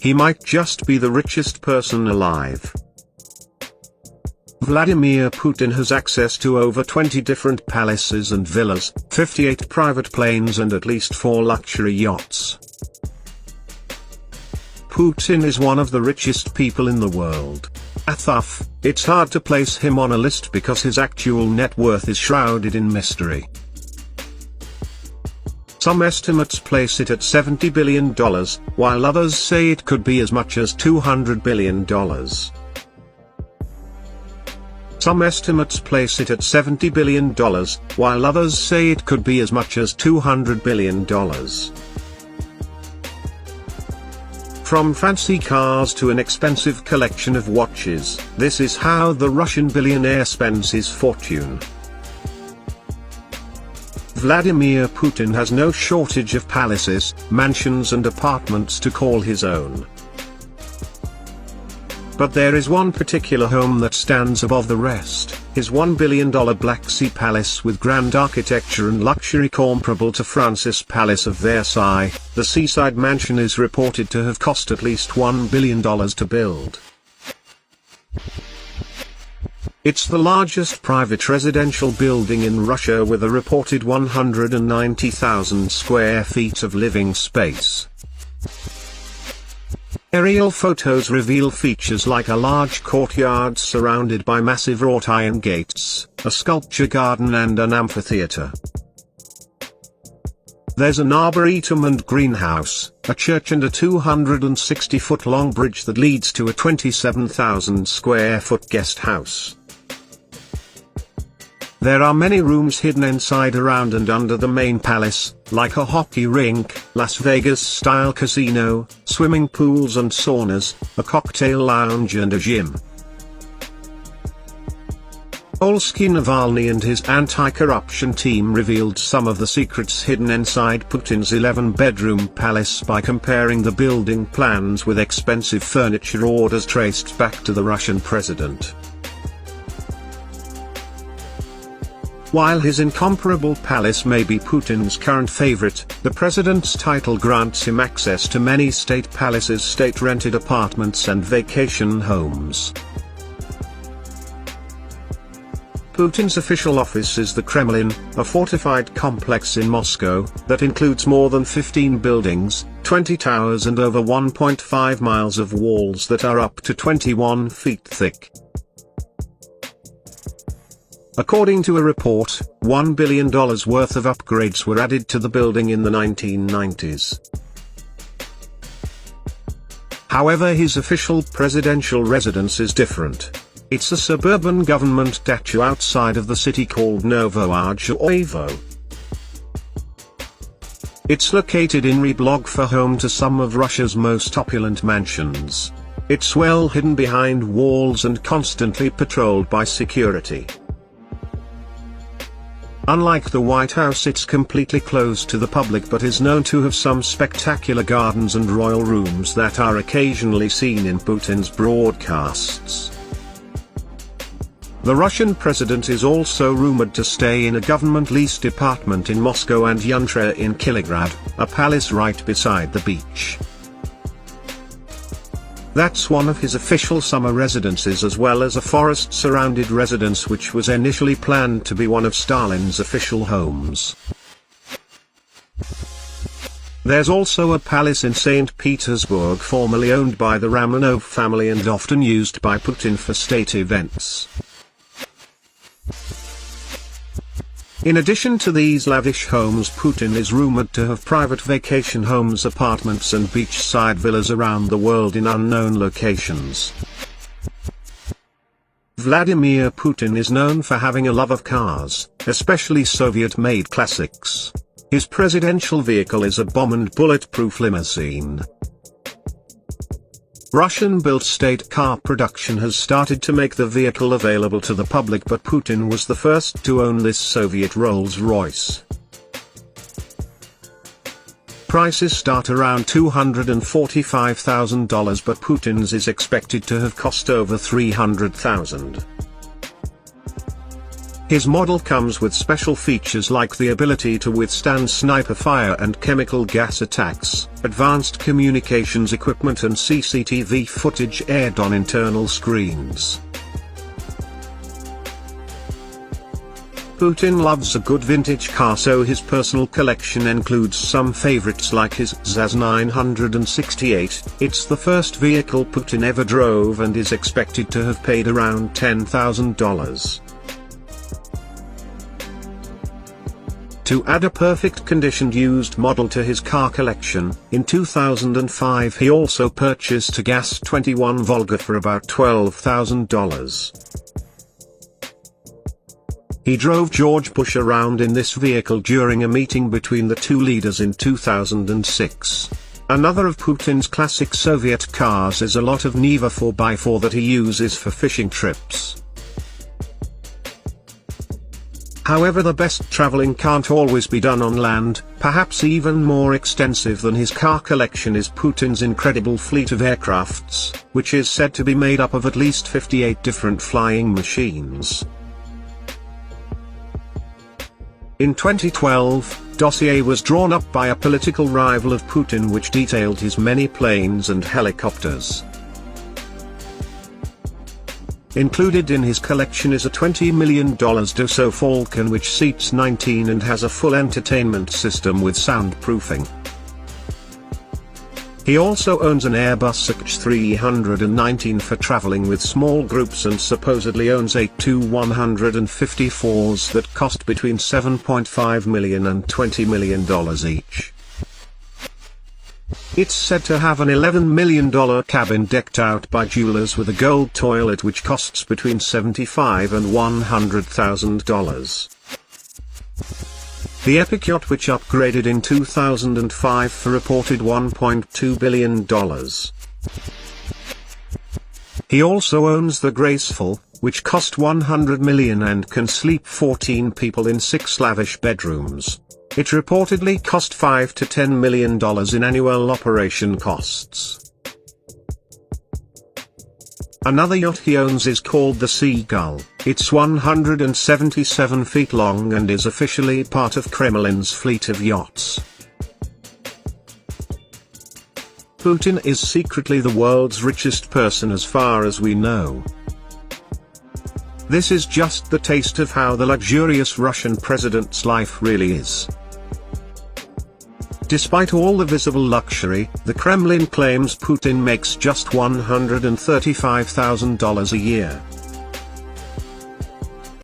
he might just be the richest person alive. Vladimir Putin has access to over 20 different palaces and villas, 58 private planes and at least 4 luxury yachts. Putin is one of the richest people in the world. Thus, it's hard to place him on a list because his actual net worth is shrouded in mystery. Some estimates place it at $70 billion, while others say it could be as much as $200 billion. Some estimates place it at $70 billion, while others say it could be as much as $200 billion. From fancy cars to an expensive collection of watches, this is how the Russian billionaire spends his fortune. Vladimir Putin has no shortage of palaces, mansions and apartments to call his own. But there is one particular home that stands above the rest, his $1 billion Black Sea Palace with grand architecture and luxury comparable to France's Palace of Versailles. The seaside mansion is reported to have cost at least $1 billion to build. It's the largest private residential building in Russia with a reported 190,000 square feet of living space. Aerial photos reveal features like a large courtyard surrounded by massive wrought iron gates, a sculpture garden and an amphitheater. There's an arboretum and greenhouse, a church and a 260-foot-long bridge that leads to a 27,000-square-foot guest house. There are many rooms hidden inside, around and under the main palace, like a hockey rink, Las Vegas-style casino, swimming pools and saunas, a cocktail lounge and a gym. Olsky Navalny and his anti-corruption team revealed some of the secrets hidden inside Putin's 11-bedroom palace by comparing the building plans with expensive furniture orders traced back to the Russian president. While his incomparable palace may be Putin's current favorite, the president's title grants him access to many state palaces, state-rented apartments and vacation homes. Putin's official office is the Kremlin, a fortified complex in Moscow, that includes more than 15 buildings, 20 towers and over 1.5 miles of walls that are up to 21 feet thick. According to a report, $1 billion worth of upgrades were added to the building in the 1990s. However, his official presidential residence is different. It's a suburban government statue outside of the city called Novoarjovo. It's located in Ryablogva, home to some of Russia's most opulent mansions. It's well hidden behind walls and constantly patrolled by security. Unlike the White House, it's completely closed to the public but is known to have some spectacular gardens and royal rooms that are occasionally seen in Putin's broadcasts. The Russian president is also rumored to stay in a government-leased apartment in Moscow and Yuntra in Kilegrad, a palace right beside the beach. That's one of his official summer residences, as well as a forest-surrounded residence which was initially planned to be one of Stalin's official homes. There's also a palace in St. Petersburg formerly owned by the Romanov family and often used by Putin for state events. In addition to these lavish homes, Putin is rumored to have private vacation homes, apartments and beachside villas around the world in unknown locations. Vladimir Putin is known for having a love of cars, especially Soviet-made classics. His presidential vehicle is a bomb and bulletproof limousine. Russian-built state car production has started to make the vehicle available to the public, but Putin was the first to own this Soviet Rolls-Royce. Prices start around $245,000, but Putin's is expected to have cost over $300,000. His model comes with special features like the ability to withstand sniper fire and chemical gas attacks, advanced communications equipment and CCTV footage aired on internal screens. Putin loves a good vintage car, so his personal collection includes some favorites like his ZAZ 968. It's the first vehicle Putin ever drove and is expected to have paid around $10,000. To add a perfect conditioned used model to his car collection, in 2005 he also purchased a Gas 21 Volga for about $12,000. He drove George Bush around in this vehicle during a meeting between the two leaders in 2006. Another of Putin's classic Soviet cars is a lot of Niva 4x4 that he uses for fishing trips. However, the best traveling can't always be done on land. Perhaps even more extensive than his car collection is Putin's incredible fleet of aircrafts, which is said to be made up of at least 58 different flying machines. In 2012, dossier was drawn up by a political rival of Putin which detailed his many planes and helicopters. Included in his collection is a $20 million Dassault Falcon which seats 19 and has a full entertainment system with soundproofing. He also owns an Airbus AH319 for traveling with small groups and supposedly owns 8 Tu-154s that cost between $7.5 million and $20 million each. It's said to have an $11 million cabin decked out by jewelers with a gold toilet which costs between $75,000 and $100,000. The Epic yacht which upgraded in 2005 for reported $1.2 billion. He also owns the Graceful, which cost $100 million and can sleep 14 people in 6 lavish bedrooms. It reportedly cost $5 to $10 million in annual operation costs. Another yacht he owns is called the Seagull. It's 177 feet long and is officially part of Kremlin's fleet of yachts. Putin is secretly the world's richest person as far as we know. This is just the taste of how the luxurious Russian president's life really is. Despite all the visible luxury, the Kremlin claims Putin makes just $135,000 a year.